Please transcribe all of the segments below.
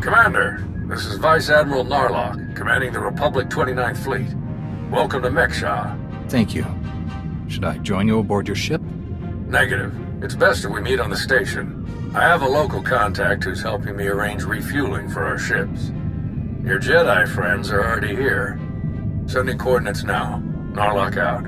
Commander, this is Vice Admiral Narlock, commanding the Republic 29th Fleet. Welcome to Mek-Sha. Thank you. Should I join you aboard your ship? Negative. It's best if we meet on the station. I have a local contact who's helping me arrange refueling for our ships. Your Jedi friends are already here. Sending coordinates now. Narlock out.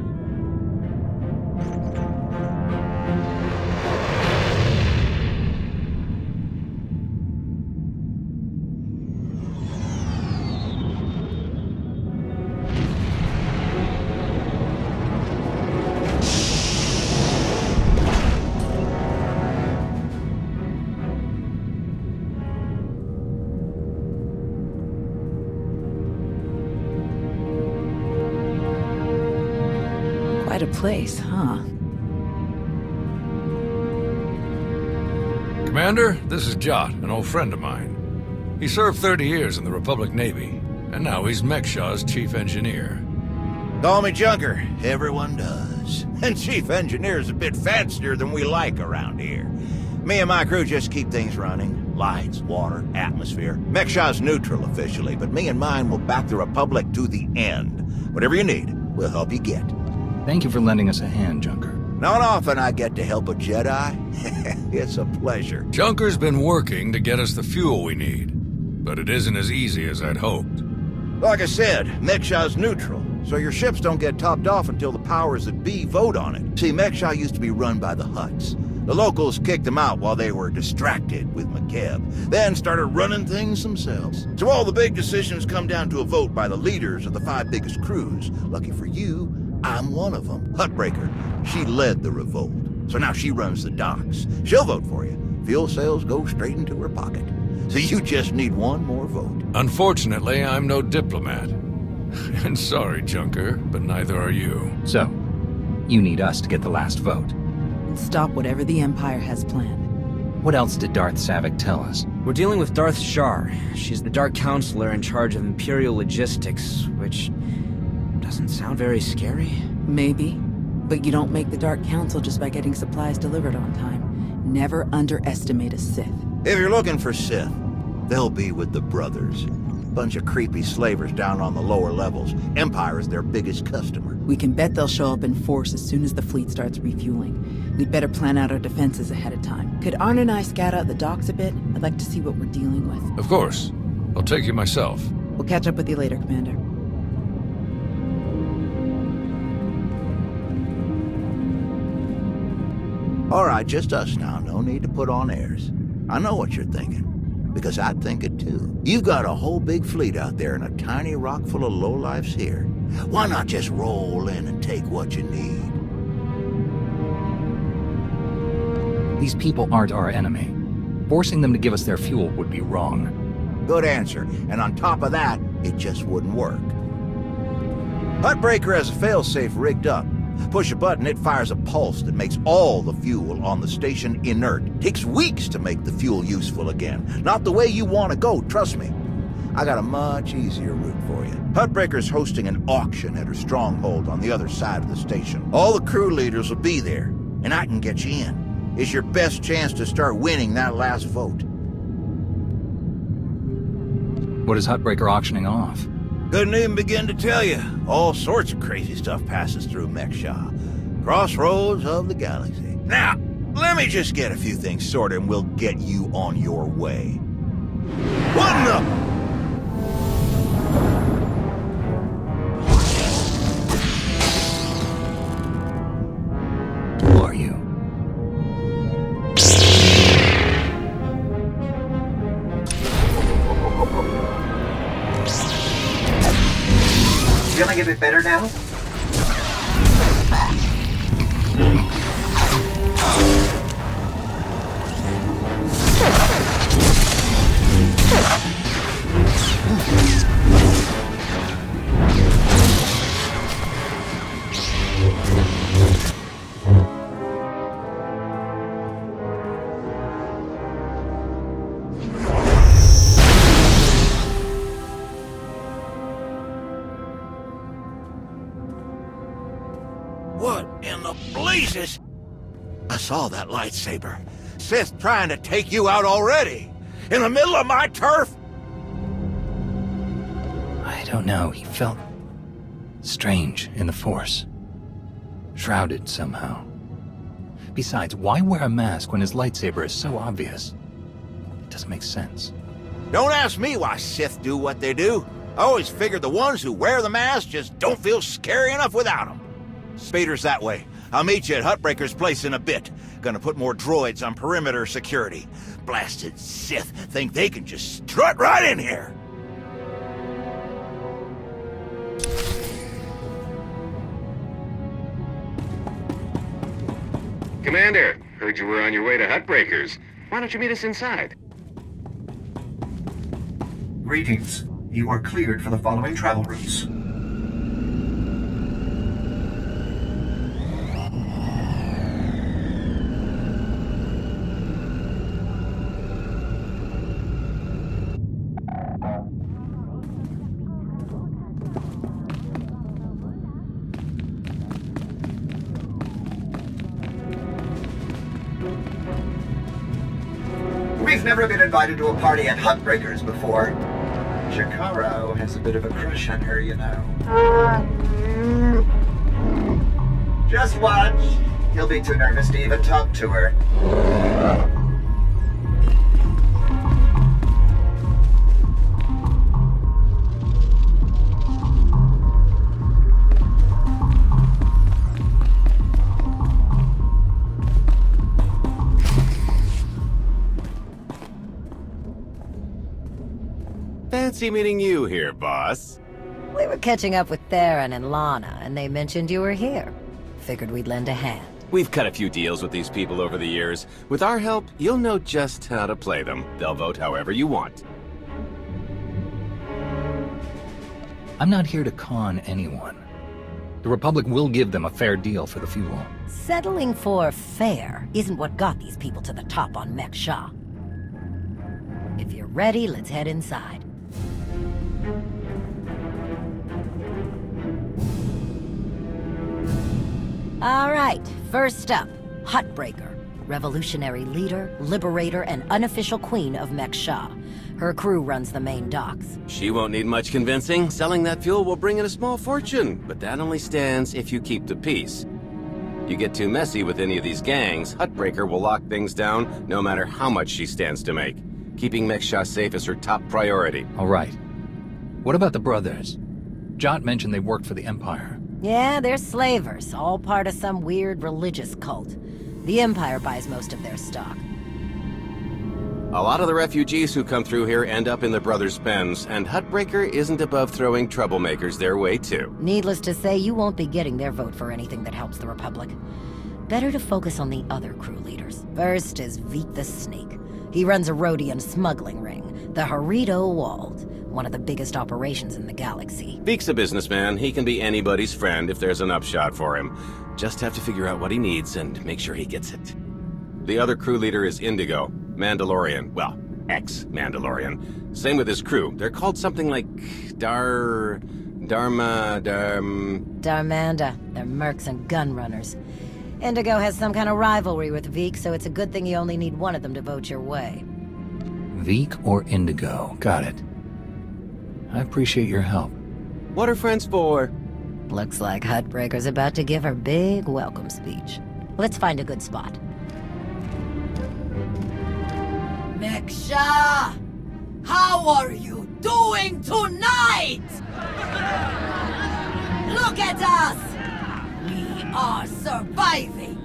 Quite a place, huh? Commander, this is Jot, an old friend of mine. He served 30 years in the Republic Navy, and now he's Mek-Sha's chief engineer. Call me Junker. Everyone does. And chief engineer's a bit fancier than we like around here. Me and my crew just keep things running. Lights, water, atmosphere. Mek-Sha's neutral officially, but me and mine will back the Republic to the end. Whatever you need, we'll help you get. Thank you for lending us a hand, Junker. Not often I get to help a Jedi. It's a pleasure. Junker's been working to get us the fuel we need, but it isn't as easy as I'd hoped. Like I said, Mek-Sha's neutral, so your ships don't get topped off until the powers that be vote on it. See, Mek-Sha used to be run by the Hutts. The locals kicked them out while they were distracted with McKeb, then started running things themselves. So all the big decisions come down to a vote by the leaders of the 5 biggest crews. Lucky for you, I'm one of them. Huttbreaker. She led the revolt. So now she runs the docks. She'll vote for you. Fuel sales go straight into her pocket. So you just need one more vote. Unfortunately, I'm no diplomat. And sorry, Junker, but neither are you. So, you need us to get the last vote. And stop whatever the Empire has planned. What else did Darth Savik tell us? We're dealing with Darth Shar. She's the Dark Counselor in charge of Imperial Logistics, which doesn't sound very scary. Maybe. But you don't make the Dark Council just by getting supplies delivered on time. Never underestimate a Sith. If you're looking for Sith, they'll be with the Brothers. Bunch of creepy slavers down on the lower levels. Empire is their biggest customer. We can bet they'll show up in force as soon as the fleet starts refueling. We'd better plan out our defenses ahead of time. Could Arn and I scout out the docks a bit? I'd like to see what we're dealing with. Of course. I'll take you myself. We'll catch up with you later, Commander. All right, just us now. No need to put on airs. I know what you're thinking, because I think it too. You've got a whole big fleet out there and a tiny rock full of lowlifes here. Why not just roll in and take what you need? These people aren't our enemy. Forcing them to give us their fuel would be wrong. Good answer. And on top of that, it just wouldn't work. Huttbreaker has a failsafe rigged up. Push a button, it fires a pulse that makes all the fuel on the station inert. Takes weeks to make the fuel useful again. Not the way you want to go, trust me. I got a much easier route for you. Huttbreaker's hosting an auction at her stronghold on the other side of the station. All the crew leaders will be there, and I can get you in. It's your best chance to start winning that last vote. What is Huttbreaker auctioning off? Couldn't even begin to tell you. All sorts of crazy stuff passes through Mek-Sha. Crossroads of the galaxy. Now, let me just get a few things sorted and we'll get you on your way. What in the... Who are you? Feeling a bit better now? What in the blazes? I saw that lightsaber. Sith trying to take you out already. In the middle of my turf? don't know. He felt strange in the Force. Shrouded somehow. Besides, why wear a mask when his lightsaber is so obvious? It doesn't make sense. Don't ask me why Sith do what they do. I always figured the ones who wear the mask just don't feel scary enough without them. Spader's that way. I'll meet you at Huttbreaker's place in a bit. Gonna put more droids on perimeter security. Blasted Sith think they can just strut right in here. Commander, heard you were on your way to Huttbreaker's. Why don't you meet us inside? Greetings. You are cleared for the following travel routes. We've never been invited to a party at Huttbreaker's before. Shakaro has a bit of a crush on her, you know. Just watch. He'll be too nervous to even talk to her. Fancy meeting you here, boss. We were catching up with Theron and Lana, and they mentioned you were here. Figured we'd lend a hand. We've cut a few deals with these people over the years. With our help, you'll know just how to play them. They'll vote however you want. I'm not here to con anyone. The Republic will give them a fair deal for the fuel. Settling for fair isn't what got these people to the top on Mek-Sha. If you're ready, let's head inside. All right, first up, Huttbreaker. Revolutionary leader, liberator, and unofficial queen of Mek-Sha. Her crew runs the main docks. She won't need much convincing. Selling that fuel will bring in a small fortune, but that only stands if you keep the peace. You get too messy with any of these gangs, Huttbreaker will lock things down no matter how much she stands to make. Keeping Mek-Sha safe is her top priority. All right. What about the brothers? Jot mentioned they worked for the Empire. Yeah, they're slavers, all part of some weird religious cult. The Empire buys most of their stock. A lot of the refugees who come through here end up in the brothers' pens, and Huttbreaker isn't above throwing troublemakers their way too. Needless to say, you won't be getting their vote for anything that helps the Republic. Better to focus on the other crew leaders. First is Veek the Snake. He runs a Rhodian smuggling ring, the Harrido Wald, one of the biggest operations in the galaxy. Veek's a businessman. He can be anybody's friend if there's an upshot for him. Just have to figure out what he needs and make sure he gets it. The other crew leader is Indigo, Mandalorian. Well, ex-Mandalorian. Same with his crew. They're called something like Darmanda. They're mercs and gun runners. Indigo has some kind of rivalry with Veek, so it's a good thing you only need one of them to vote your way. Veek or Indigo. Got it. I appreciate your help. What are friends for? Looks like Huttbreaker's about to give her big welcome speech. Let's find a good spot. Mek-Sha! How are you doing tonight? Look at us! We are surviving!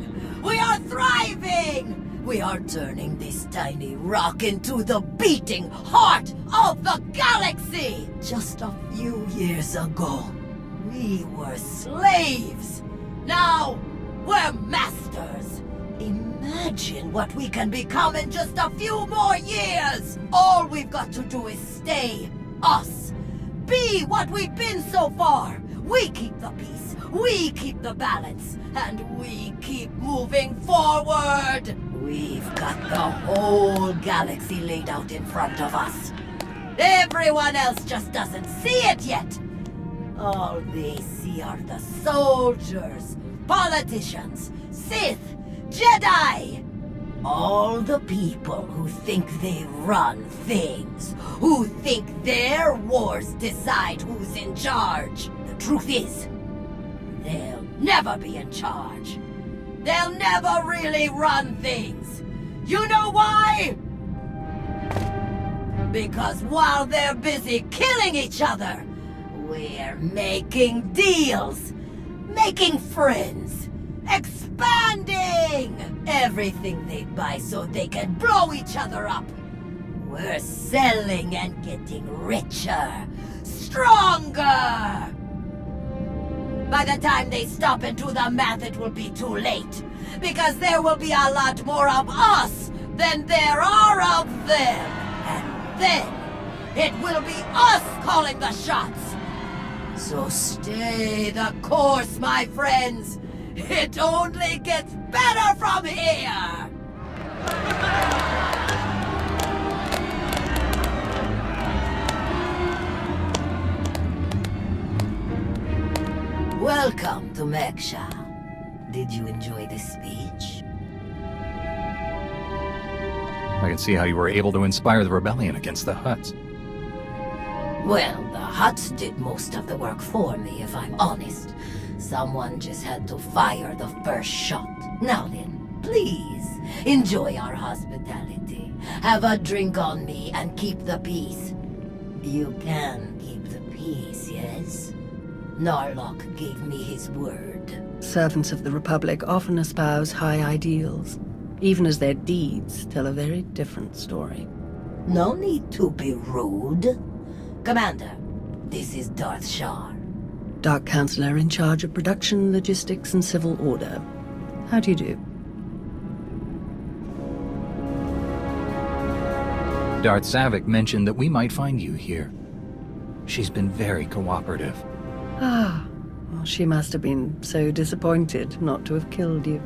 We are thriving! We are turning this tiny rock into the beating heart of the galaxy! Just a few years ago, we were slaves. Now, we're masters. Imagine what we can become in just a few more years! All we've got to do is stay us. Be what we've been so far. We keep the peace, we keep the balance, and we keep moving forward! We've got the whole galaxy laid out in front of us. Everyone else just doesn't see it yet. All they see are the soldiers, politicians, Sith, Jedi. All the people who think they run things, who think their wars decide who's in charge. The truth is, they'll never be in charge. They'll never really run things. You know why? Because while they're busy killing each other, we're making deals, making friends, expanding everything they buy so they can blow each other up. We're selling and getting richer, stronger. By the time they stop and do the math, it will be too late. Because there will be a lot more of us than there are of them. And then, it will be us calling the shots. So stay the course, my friends. It only gets better from here! Welcome to Mek-Sha. Did you enjoy this speech? I can see how you were able to inspire the rebellion against the Hutts. Well, the Hutts did most of the work for me, if I'm honest. Someone just had to fire the first shot. Now then, please, enjoy our hospitality. Have a drink on me and keep the peace. You can keep the peace, yes? Narlock gave me his word. Servants of the Republic often espouse high ideals, even as their deeds tell a very different story. No need to be rude. Commander, this is Darth Shar. Dark Counselor in charge of production, logistics, and civil order. How do you do? Darth Savik mentioned that we might find you here. She's been very cooperative. Ah, well, she must have been so disappointed not to have killed you.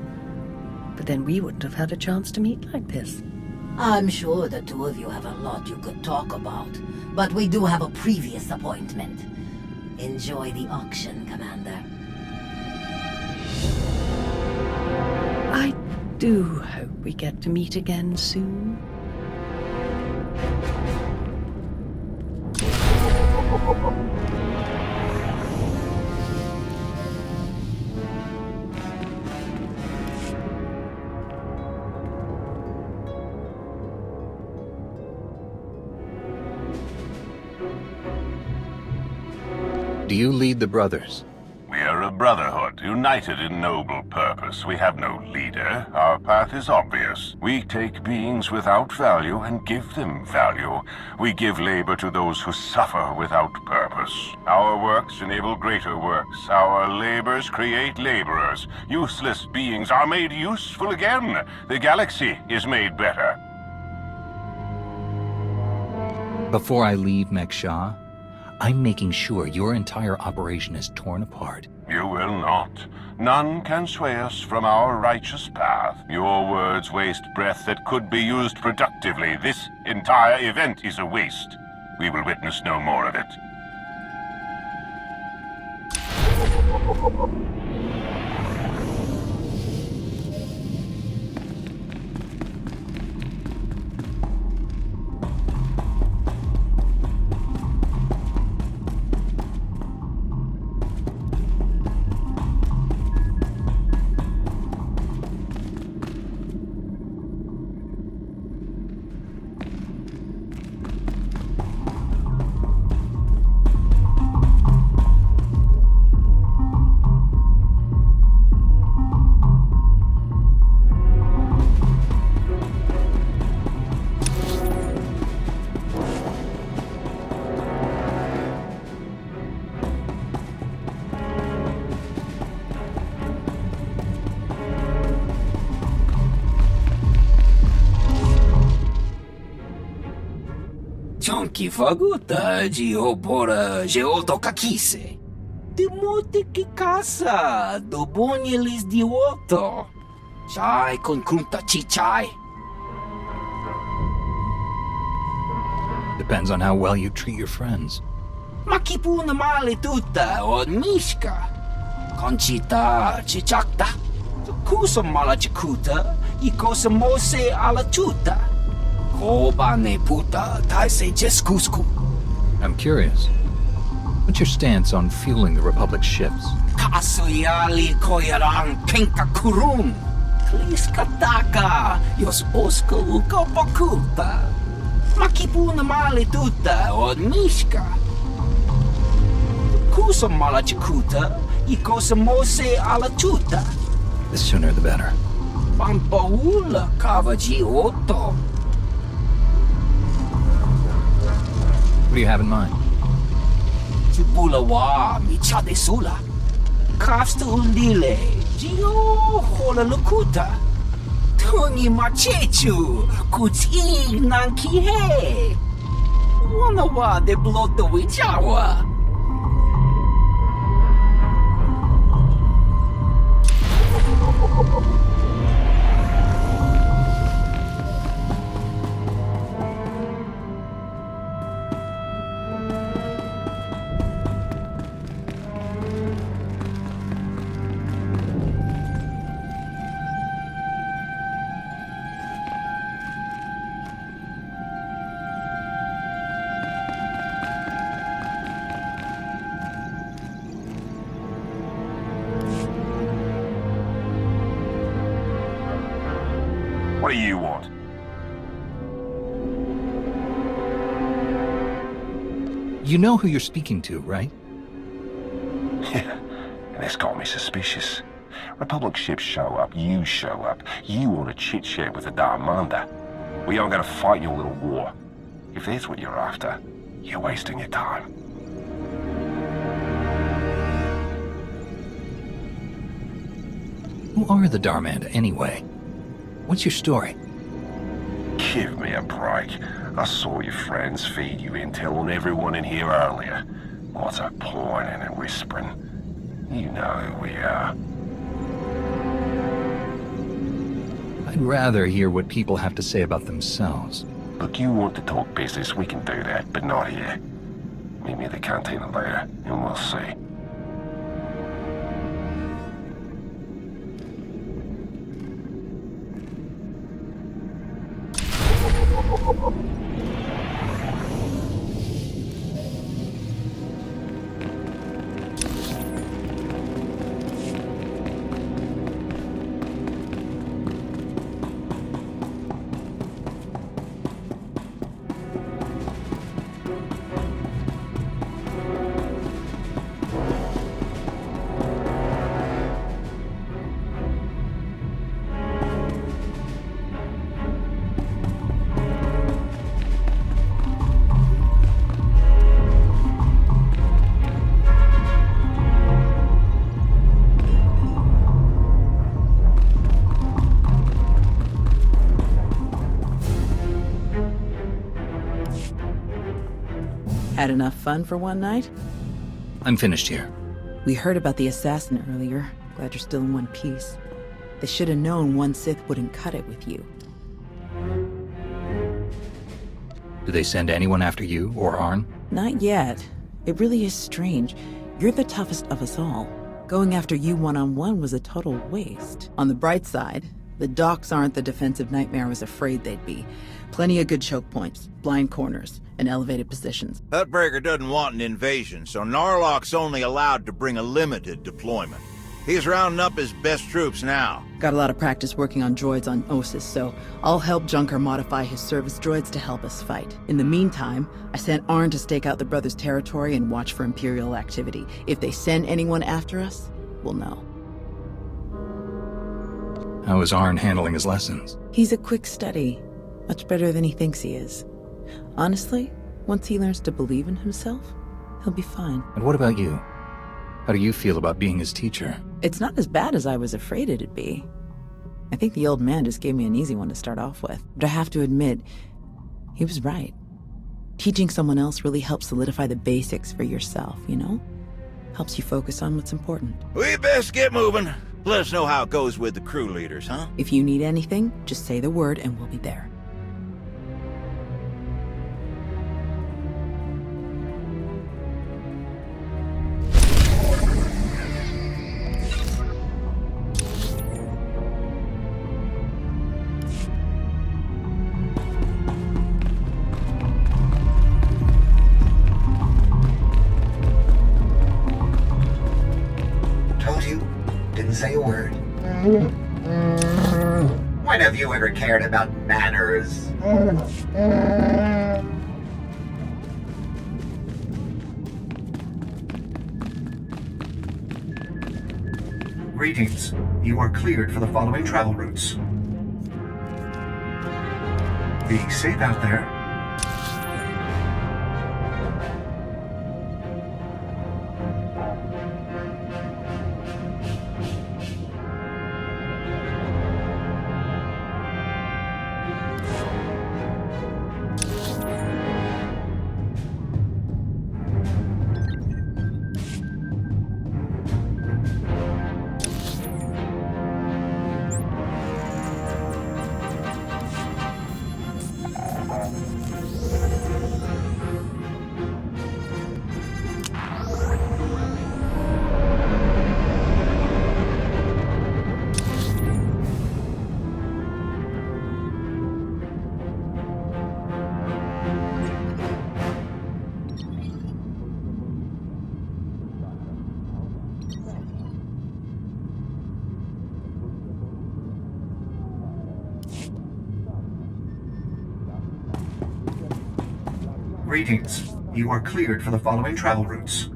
But then we wouldn't have had a chance to meet like this. I'm sure the two of you have a lot you could talk about, but we do have a previous appointment. Enjoy the auction, Commander. I do hope we get to meet again soon. Do you lead the brothers? We are a brotherhood, united in noble purpose. We have no leader. Our path is obvious. We take beings without value and give them value. We give labor to those who suffer without purpose. Our works enable greater works. Our labors create laborers. Useless beings are made useful again. The galaxy is made better. Before I leave Mek-Sha, I'm making sure your entire operation is torn apart. You will not. None can sway us from our righteous path. Your words waste breath that could be used productively. This entire event is a waste. We will witness no more of it. Chonki faguta geopora geotokakise. Demote que caça, do bonhelis de otto. Chai con kunta chichai. Depends on how well you treat your friends. Makipuna male tutta od mishka. Conchita chichakta. Kusa mala chikuta. i cosa mose alla tuta. Kobane puta taise jeskusku. I'm curious. What's your stance on fueling the Republic's ships? Kasuyali koyarang kenka kurun. Kliskataka yos osko ukapakuta. Makipuna mali tuta od mishka. Kusa mala chikuta, i cosa mose alla tuta. The sooner the better. Pampaula kavaji otto. What do you have in mind? Chubula wa michade sula. Kafsta undile, Gio hola lukuta. Tungi machechu, kutig nanki he. Wana wa de bloto wichawa. What do you want? You know who you're speaking to, right? Yeah, and this got me suspicious. Republic ships show up, you show up. You want to chit-chat with the Darmander. We aren't going to fight your little war. If that's what you're after, you're wasting your time. Who are the Darmanda, anyway? What's your story? Give me a break. I saw your friends feed you intel on everyone in here earlier. What's a pointing and whispering? You know who we are. I'd rather hear what people have to say about themselves. Look, you want to talk business, we can do that, but not here. Meet me at the cantina later, and we'll see. Had enough fun for one night? I'm finished here. We heard about the assassin earlier. Glad you're still in one piece. They should have known one Sith wouldn't cut it with you. Do they send anyone after you or Arn? Not yet. It really is strange. You're the toughest of us all. Going after you one-on-one was a total waste. On the bright side, the docks aren't the defensive nightmare I was afraid they'd be. Plenty of good choke points, blind corners, and elevated positions. Huttbreaker doesn't want an invasion, so Narlock's only allowed to bring a limited deployment. He's rounding up his best troops now. Got a lot of practice working on droids on Ossus, so I'll help Junker modify his service droids to help us fight. In the meantime, I sent Arn to stake out the Brothers' territory and watch for Imperial activity. If they send anyone after us, we'll know. How is Arn handling his lessons? He's a quick study. Much better than he thinks he is. Honestly, once he learns to believe in himself, he'll be fine. And what about you? How do you feel about being his teacher? It's not as bad as I was afraid it'd be. I think the old man just gave me an easy one to start off with. But I have to admit, he was right. Teaching someone else really helps solidify the basics for yourself, you know? Helps you focus on what's important. We best get moving. Let us know how it goes with the crew leaders, huh? If you need anything, just say the word and we'll be there. ever cared about manners. Greetings. You are cleared for the following travel routes. Be safe out there. Greetings. You are cleared for the following travel routes.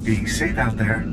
Be safe out there.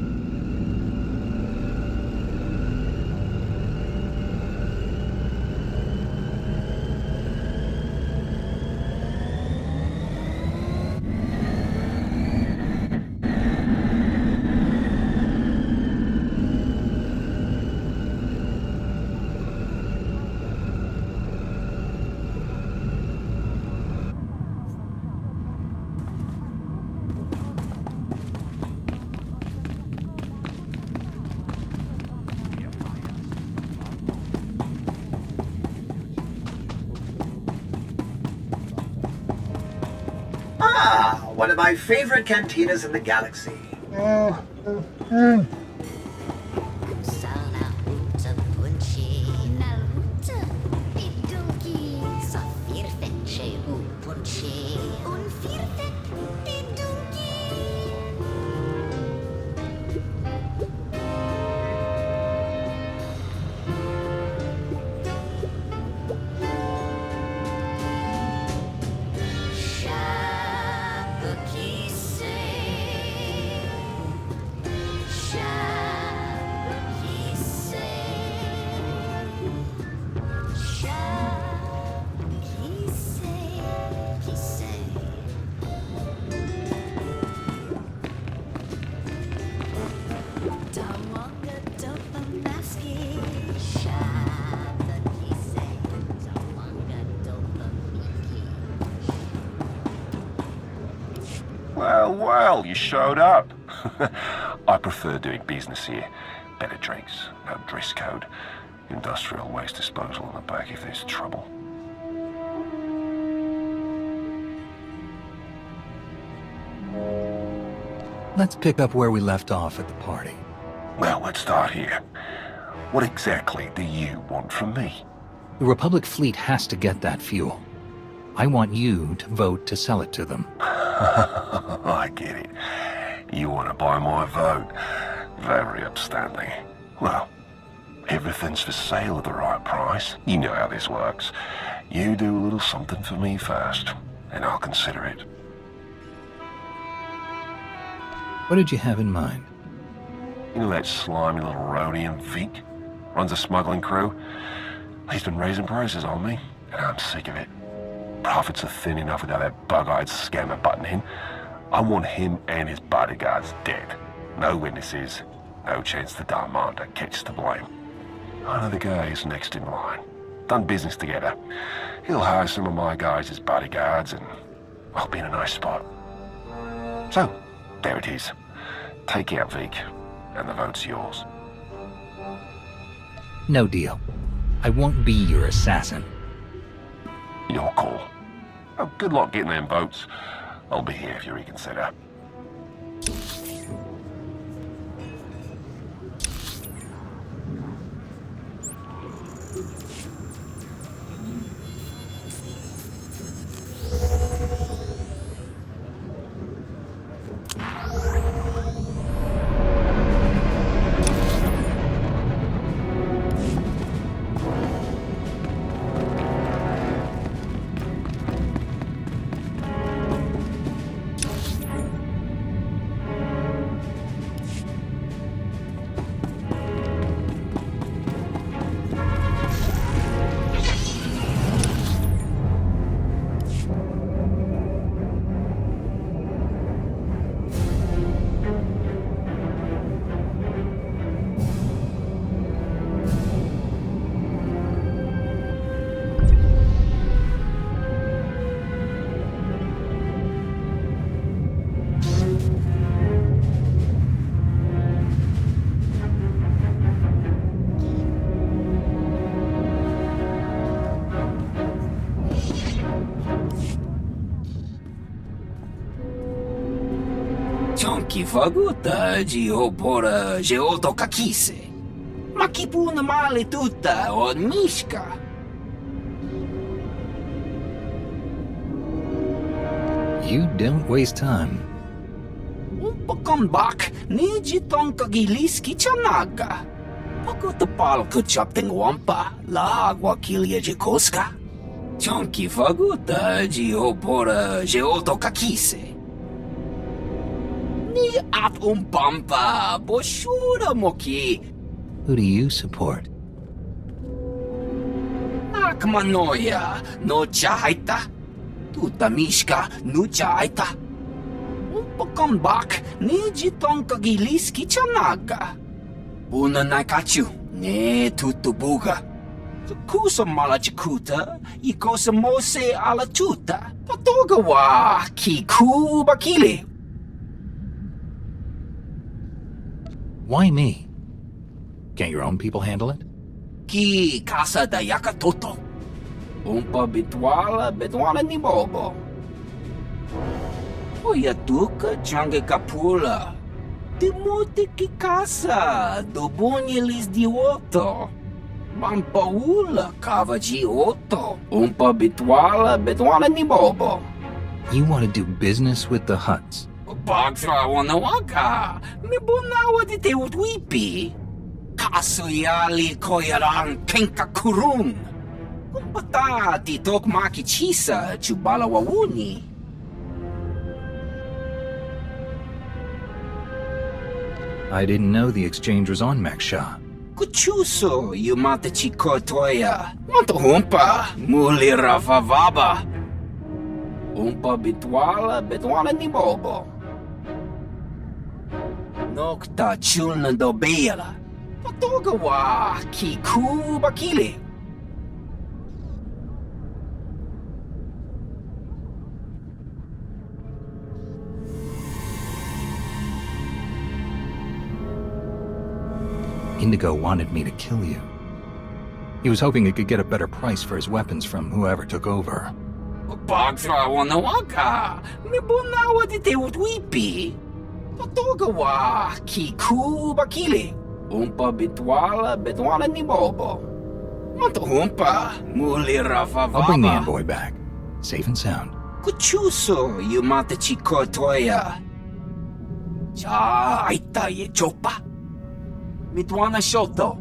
One of my favorite cantinas in the galaxy. Well, you showed up. I prefer doing business here. Better drinks, no dress code, industrial waste disposal in the back if there's trouble. Let's pick up where we left off at the party. Well, let's start here. What exactly do you want from me? The Republic fleet has to get that fuel. I want you to vote to sell it to them. I get it. You want to buy my vote. Very upstanding. Well, everything's for sale at the right price. You know how this works. You do a little something for me first, and I'll consider it. What did you have in mind? You know that slimy little roadie in Vic? Runs a smuggling crew? He's been raising prices on me, and I'm sick of it. Profits are thin enough without that bug-eyed scammer butting in. I want him and his bodyguards dead. No witnesses, no chance the Darmander gets to blame. I know the guy who's next in line. Done business together. He'll hire some of my guys as bodyguards, and I'll be in a nice spot. So, there it is. Take out Vic, and the vote's yours. No deal. I won't be your assassin. Your call. Oh, good luck getting them votes. I'll be here if you reconsider. faguta giopora geoto kakise. Makipuna male tuta od mishka. You don't waste time. Umpakombak niji tonka giliski chanaga. Pakutapal kuchapting wampa la agua kilia jikoska. Chonki faguta giopora geoto kakise. Ni at umpampa boshura moki. Who do you support? Akmanoya no chaita. Tuta mishka no chaita. Umpakombak niji tonka giliski chanaga. Una nakachu ne tutubuga. Kusa malachikuta, ikosa mose ala tuta. Patoga wa kiku bakile. Why me? Can't your own people handle it? Ki casa dayaka toto. Umpa bitwala ni bobo. Oya tuka change kapula. Timute ki casa, dobunyelis di oto. Mampaula kava ji oto. Umpa bitwala ni bobo. You want to do business with the Hutts? Bagtra wanawaka. Mibunawa di te utwipi. Kaso yali koyaran kenka kurun. Kumpata ti tok makichisa chubala wawuni. I didn't know the exchange was on Mek-Sha. Kuchuso yumata chikotoya. Wanto humpa muli rafavaba. Umpa bitwala ni bobo. Nokta chulna dobela. Patoga wa kiku bakile. Indigo wanted me to kill you. He was hoping he could get a better price for his weapons from whoever took over. Bagtra wanawaka. Mibunawa di te utwipi. Patoga wa kiku bakile. Umpa bitwala ni bobo. Wanto humpa muli rafavaba. I'll bring the envoy back, safe and sound. Kuchuso yumata chikotoya. Cha aita ye chopa. Mitwana shoto.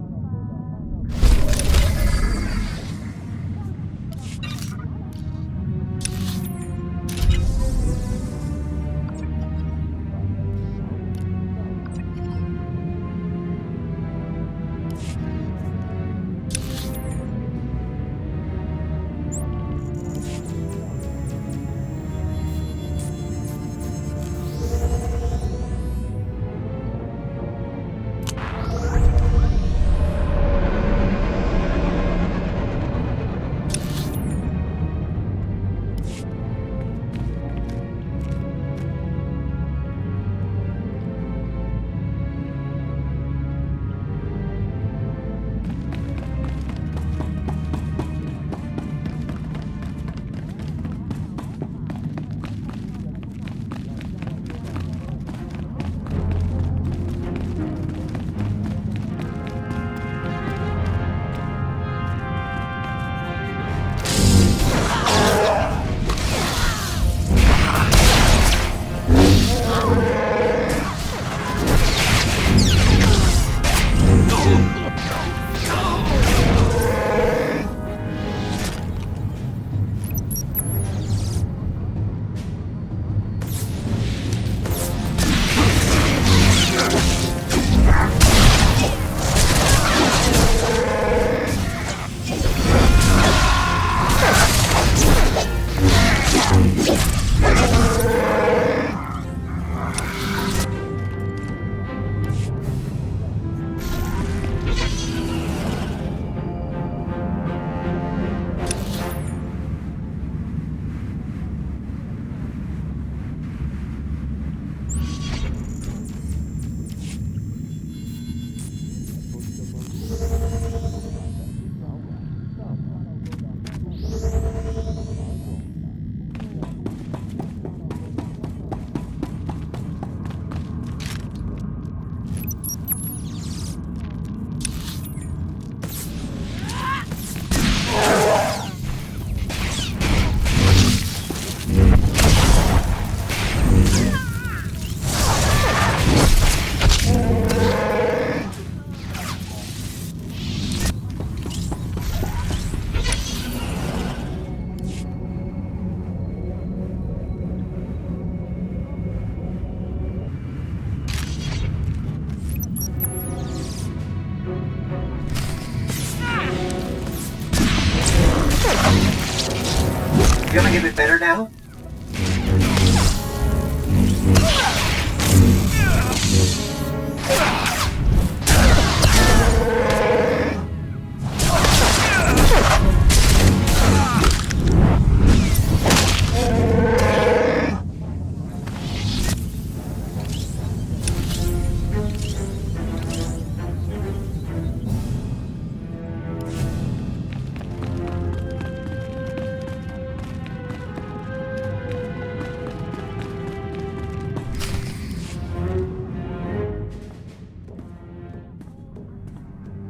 Feeling a bit better now?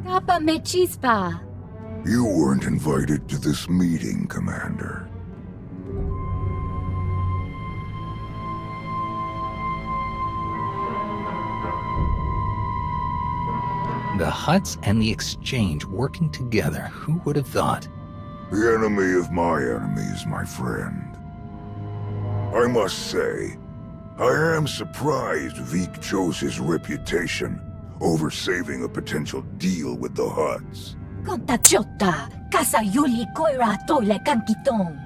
Papa me chispa. You weren't invited to this meeting, Commander. The Hutts and the Exchange working together. Who would have thought? The enemy of my enemy is my friend. I must say, I am surprised Vik chose his reputation over saving a potential deal with the Hutts. Konta chota, kasa yuli koira tole kankitong.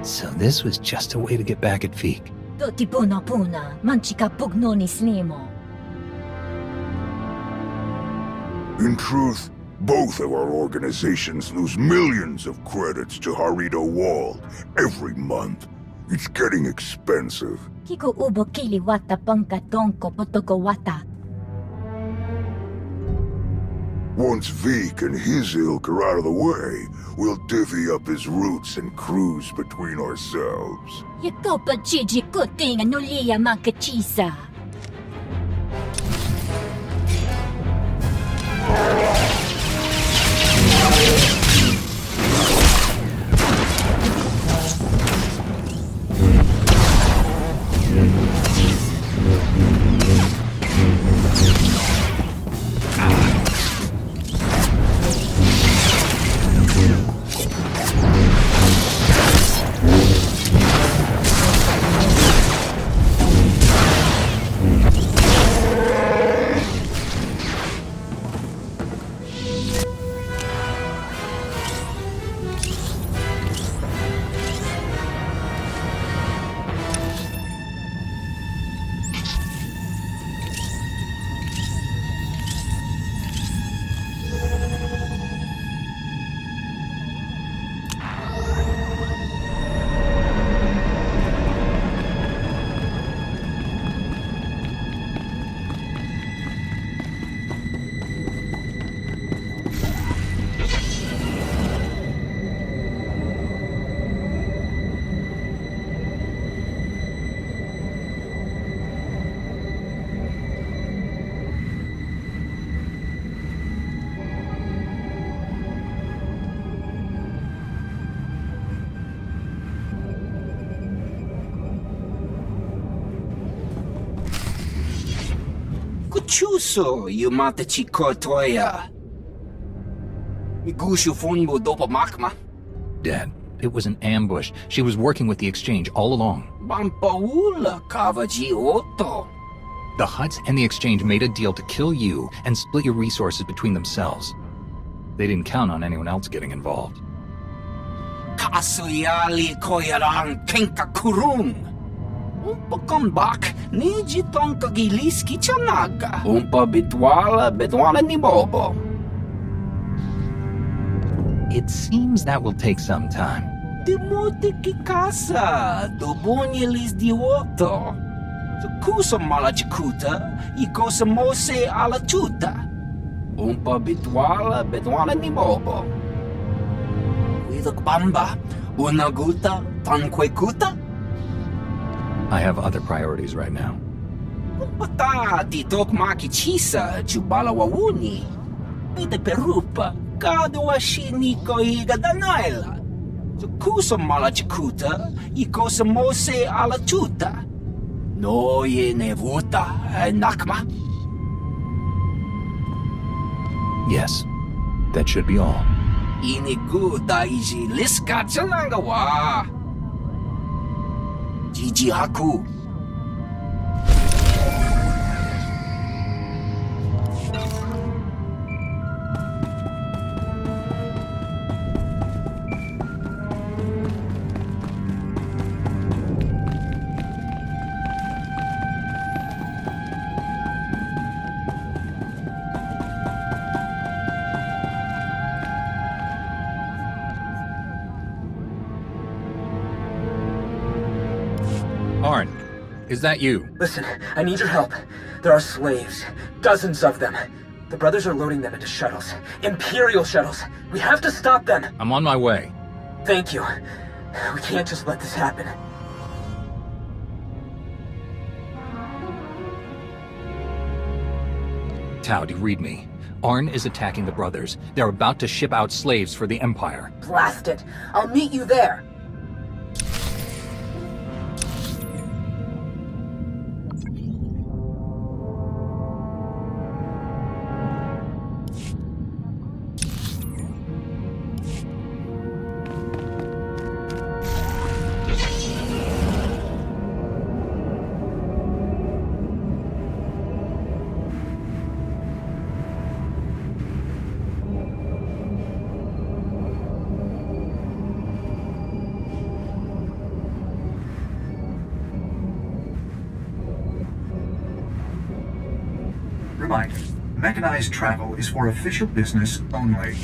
So this was just a way to get back at Vik. Doti puna puna, manchika pugnoni snimo. In truth, both of our organizations lose millions of credits to Harrido Wald every month. It's getting expensive. Kiko ubo kili wata pangka tonko potoko wata. Once Vik and his ilk are out of the way, we'll divvy up his routes and cruise between ourselves. Yakopa chiji kuting anulia mankachisa. Chuso, you mata chikotoya. Migushu funmu dopa makma. Dad, it was an ambush. She was working with the Exchange all along. Bampaula kavaji oto. The Hutts and the Exchange made a deal to kill you and split your resources between themselves. They didn't count on anyone else getting involved. Kasuyali koyaran kenka kurung. Umpa kambak, niji tonka giliski chanaga. Umpa bitwala ni bobo. It seems that will take some time. Demote ki casa, dobonyelis di oto. Kusa malachikuta, ikosa mose ala chuta. Umpa bitwala ni bobo. Widok bamba, unaguta, tanquekuta. I have other priorities right now. Pata titok makichisa chubala wawuni. Pite perupa kado washini ko igadanaila. Kusa malachikuta ikosa mose ala chuta. No ye nevuta nakma. Yes, that should be all. Iniguda iji liska chanagawa. Jiji Haku. Arn, is that you? Listen, I need your help. There are slaves. Dozens of them. The brothers are loading them into shuttles. Imperial shuttles. We have to stop them. I'm on my way. Thank you. We can't just let this happen. Tao, do you read me? Arn is attacking the brothers. They're about to ship out slaves for the Empire. Blast it. I'll meet you there. Reminder, mechanized travel is for official business only.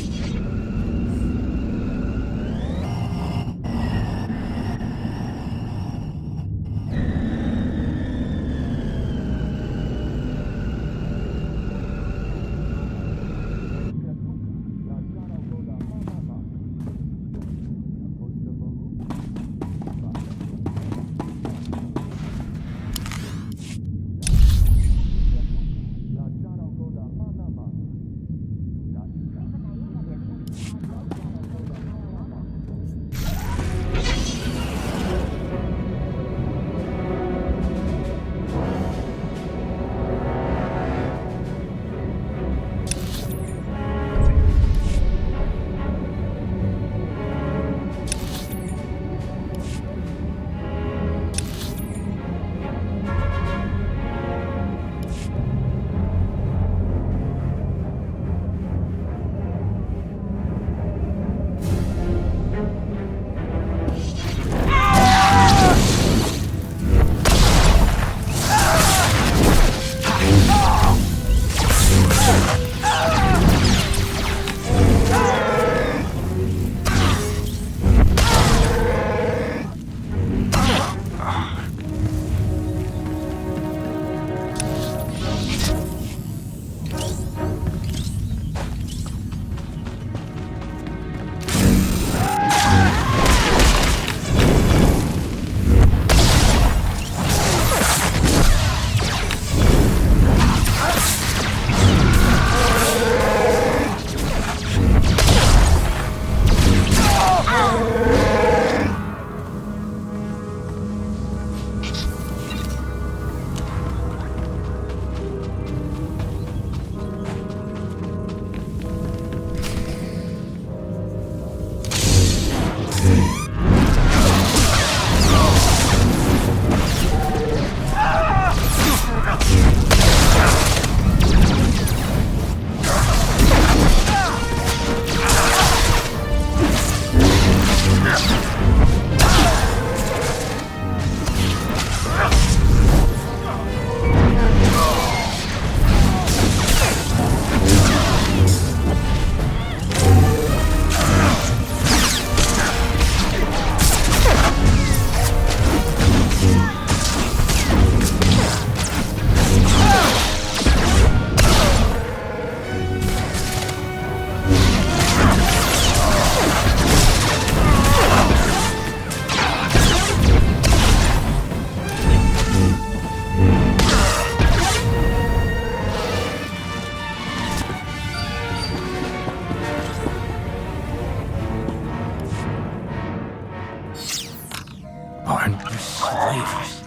Slavers.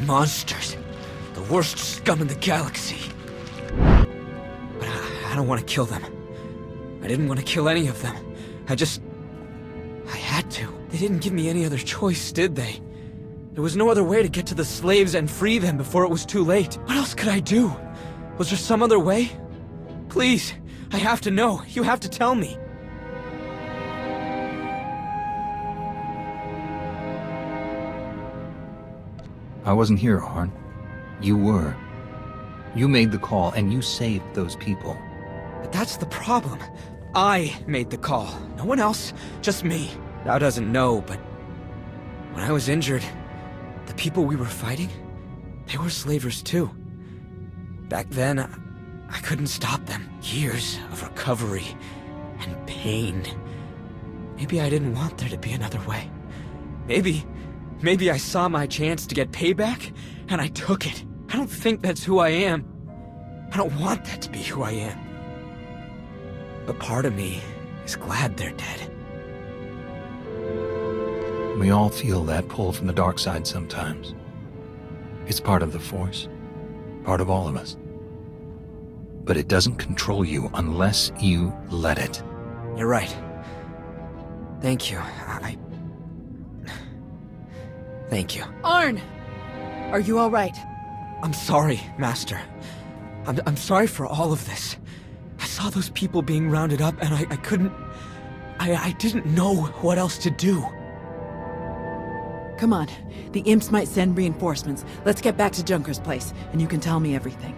Monsters. The worst scum in the galaxy. But I don't want to kill them. I didn't want to kill any of them. I had to. They didn't give me any other choice, did they? There was no other way to get to the slaves and free them before it was too late. What else could I do? Was there some other way? Please, I have to know. You have to tell me. I wasn't here, Arn. You were. You made the call, and you saved those people. But that's the problem. I made the call. No one else, just me. Thou doesn't know, but when I was injured, the people we were fighting, they were slavers too. Back then, I couldn't stop them. Years of recovery and pain. Maybe I didn't want there to be another way. Maybe I saw my chance to get payback, and I took it. I don't think that's who I am. I don't want that to be who I am. But part of me is glad they're dead. We all feel that pull from the dark side sometimes. It's part of the Force, part of all of us. But it doesn't control you unless you let it. You're right. Thank you. Thank you. Arn! Are you all right? I'm sorry, Master. I'm sorry for all of this. I saw those people being rounded up, and I couldn't... I didn't know what else to do. Come on. The imps might send reinforcements. Let's get back to Junker's place, and you can tell me everything.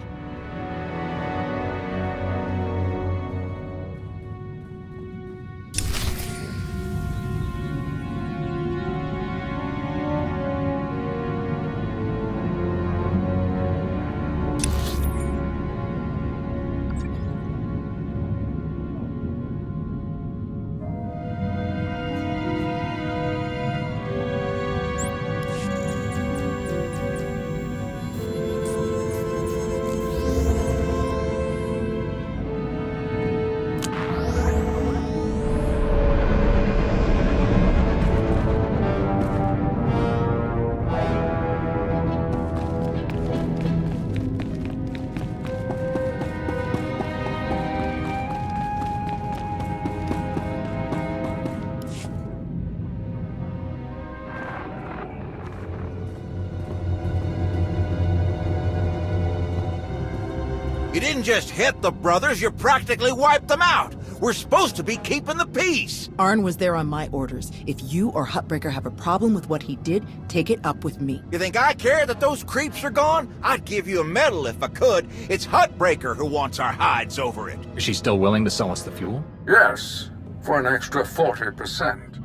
You didn't just hit the brothers, you practically wiped them out. We're supposed to be keeping the peace. Arn was there on my orders. If you or Huttbreaker have a problem with what he did, take it up with me. You think I care that those creeps are gone? I'd give you a medal if I could. It's Huttbreaker who wants our hides over it. Is she still willing to sell us the fuel? Yes, for an extra 40%.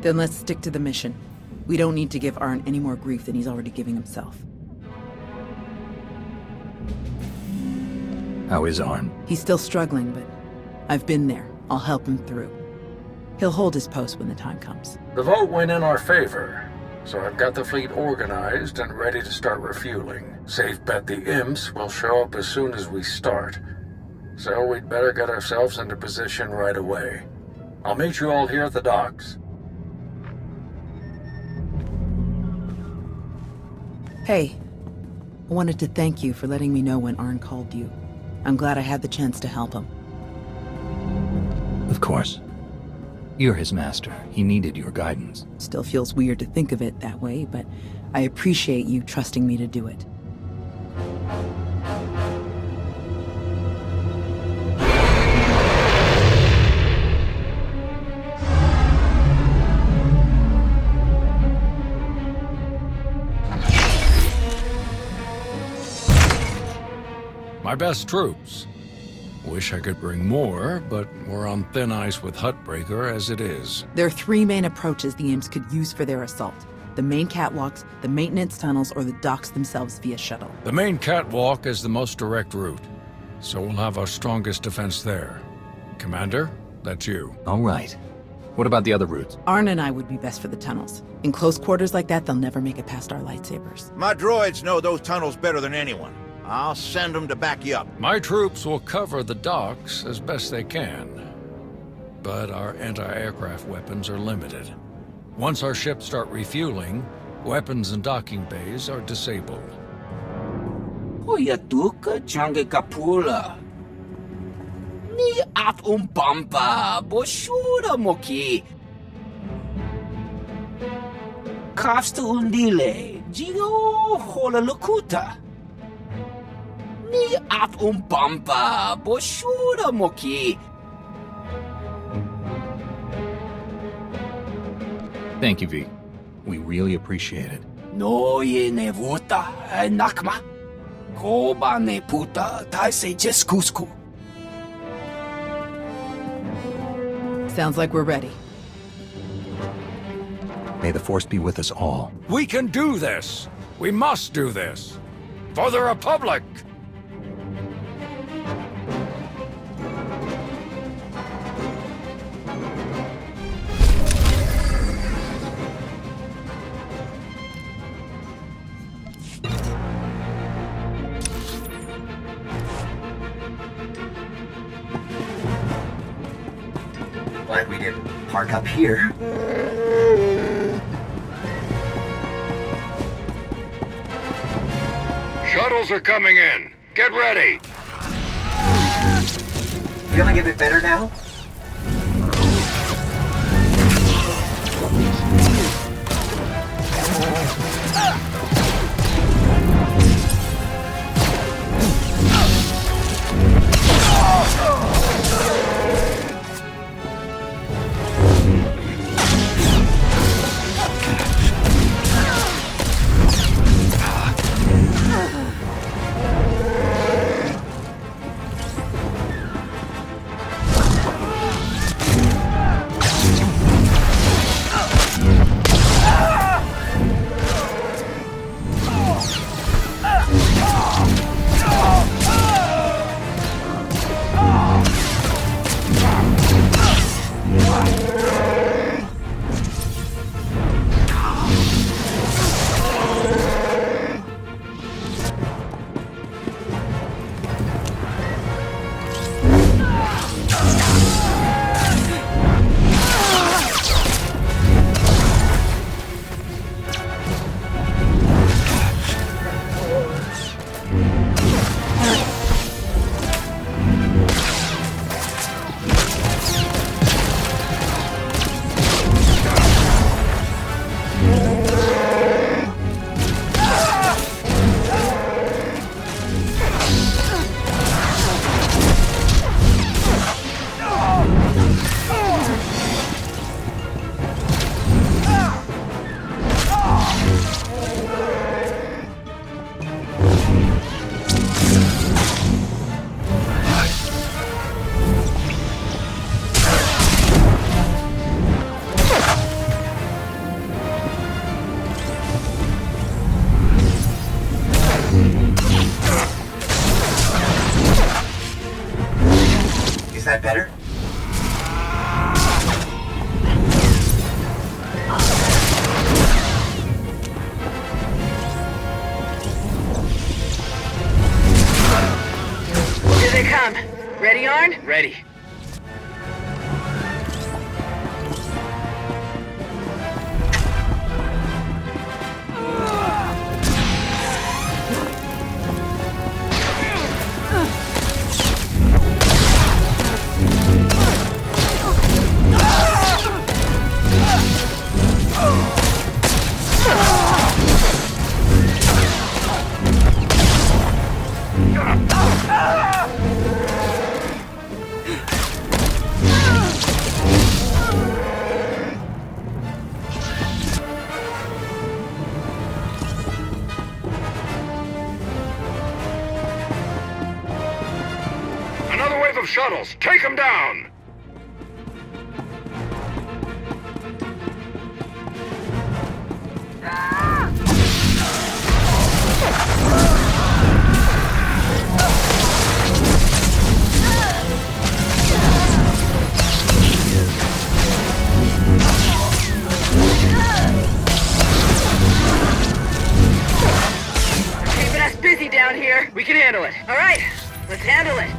Then let's stick to the mission. We don't need to give Arn any more grief than he's already giving himself. How is Arn? He's still struggling, but I've been there. I'll help him through. He'll hold his post when the time comes. The vote went in our favor, so I've got the fleet organized and ready to start refueling. Safe bet the imps will show up as soon as we start. So we'd better get ourselves into position right away. I'll meet you all here at the docks. Hey, I wanted to thank you for letting me know when Arn called you. I'm glad I had the chance to help him. Of course. You're his master. He needed your guidance. Still feels weird to think of it that way, but I appreciate you trusting me to do it. My best troops. Wish I could bring more, but we're on thin ice with Huttbreaker as it is. There are three main approaches the imps could use for their assault. The main catwalks, the maintenance tunnels, or the docks themselves via shuttle. The main catwalk is the most direct route, so we'll have our strongest defense there. Commander, that's you. All right. What about the other routes? Arn and I would be best for the tunnels. In close quarters like that, they'll never make it past our lightsabers. My droids know those tunnels better than anyone. I'll send them to back you up. My troops will cover the docks as best they can, but our anti-aircraft weapons are limited. Once our ships start refueling, weapons and docking bays are disabled. Hoyatuka change kapula. Ni at umpampa boshura moki. Kafsta undile, jigo hola lukuta. Ni af bamba boshura moki. Thank you, V. We really appreciate it. No ye ne vuta nakma. Koba ne puta taise jeskusku. Sounds like we're ready. May the Force be with us all. We can do this! We must do this! For the Republic! Glad we didn't park up here. Shuttles are coming in. Get ready. Feeling a bit better now? Is that better? Here they come. Ready, Arn? Ready. Another wave of shuttles! Take them down! Keeping us busy down here. We can handle it. All right, let's handle it.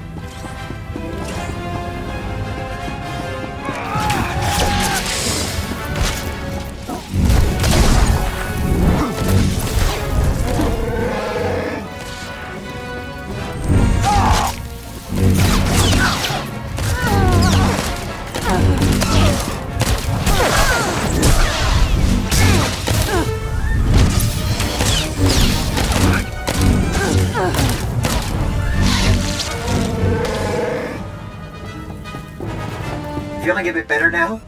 feeling a bit better now?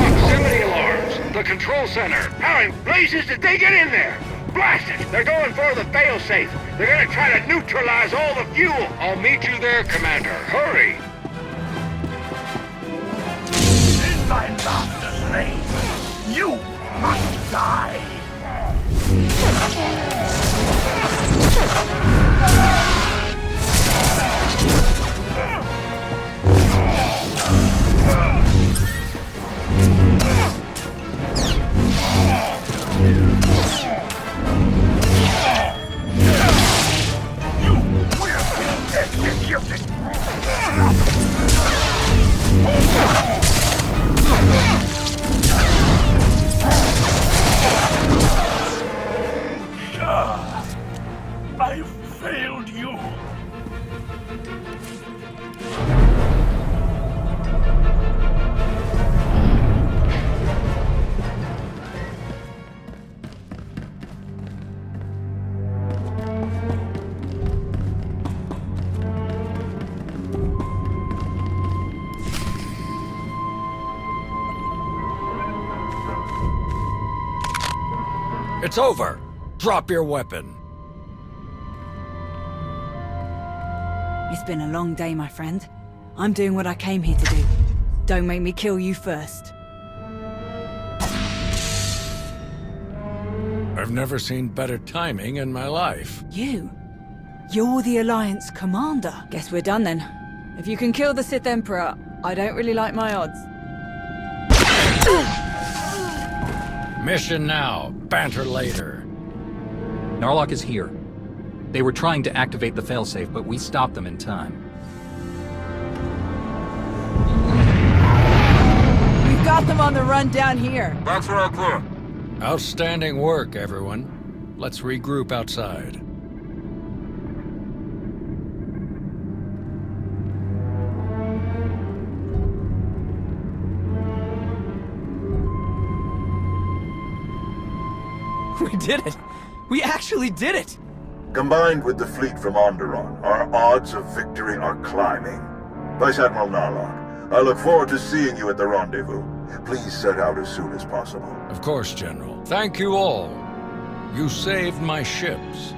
Proximity alarms! The control center! How in blazes did they get in there? Blast it! They're going for the failsafe! They're gonna try to neutralize all the fuel! I'll meet you there, Commander. Hurry! In my master's name, you must die! I failed you. It's over. Drop your weapon. It's been a long day, my friend. I'm doing what I came here to do. Don't make me kill you first. I've never seen better timing in my life. You're the Alliance commander. Guess we're done then. If you can kill the Sith Emperor, I don't really like my odds. Mission now. Banter later. Narlock is here. They were trying to activate the failsafe, but we stopped them in time. We've got them on the run down here. That's right, clear. Outstanding work, everyone. Let's regroup outside. We did it! We actually did it! Combined with the fleet from Onderon, our odds of victory are climbing. Vice Admiral Narlock, I look forward to seeing you at the rendezvous. Please set out as soon as possible. Of course, General. Thank you all. You saved my ships.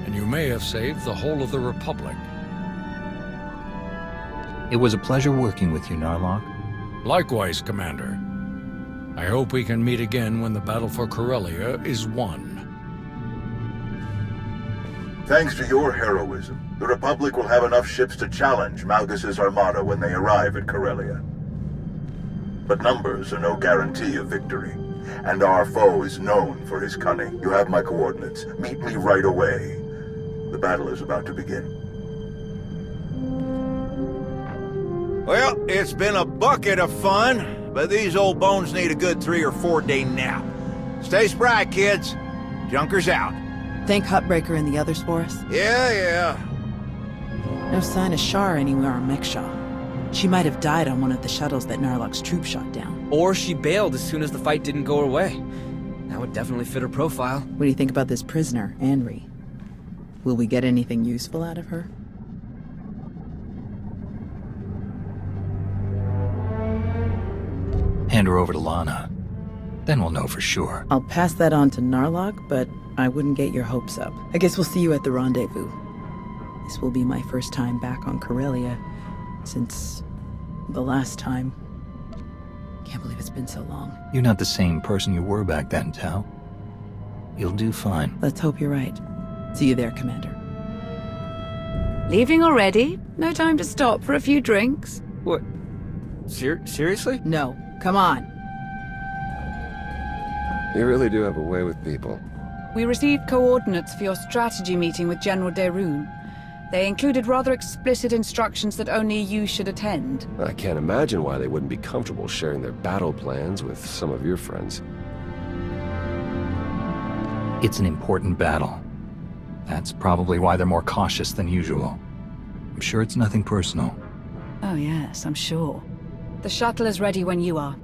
And you may have saved the whole of the Republic. It was a pleasure working with you, Narlock. Likewise, Commander. I hope we can meet again when the battle for Corellia is won. Thanks to your heroism, the Republic will have enough ships to challenge Malgus' armada when they arrive at Corellia. But numbers are no guarantee of victory, and our foe is known for his cunning. You have my coordinates. Meet me right away. The battle is about to begin. Well, it's been a bucket of fun, but these old bones need a good 3 or 4 day nap. Stay spry, kids. Junker's out. Think Huttbreaker and the others for us? Yeah. No sign of Shar anywhere on Mek-Sha. She might have died on one of the shuttles that Narlock's troop shot down. Or she bailed as soon as the fight didn't go her way. That would definitely fit her profile. What do you think about this prisoner, Anri? Will we get anything useful out of her? Hand her over to Lana. Then we'll know for sure. I'll pass that on to Narlock, but I wouldn't get your hopes up. I guess we'll see you at the rendezvous. This will be my first time back on Corellia since the last time. Can't believe it's been so long. You're not the same person you were back then, Tau. You'll do fine. Let's hope you're right. See you there, Commander. Leaving already? No time to stop for a few drinks? What? Seriously? No. Come on. You really do have a way with people. We received coordinates for your strategy meeting with General Derun. They included rather explicit instructions that only you should attend. I can't imagine why they wouldn't be comfortable sharing their battle plans with some of your friends. It's an important battle. That's probably why they're more cautious than usual. I'm sure it's nothing personal. Oh yes, I'm sure. The shuttle is ready when you are.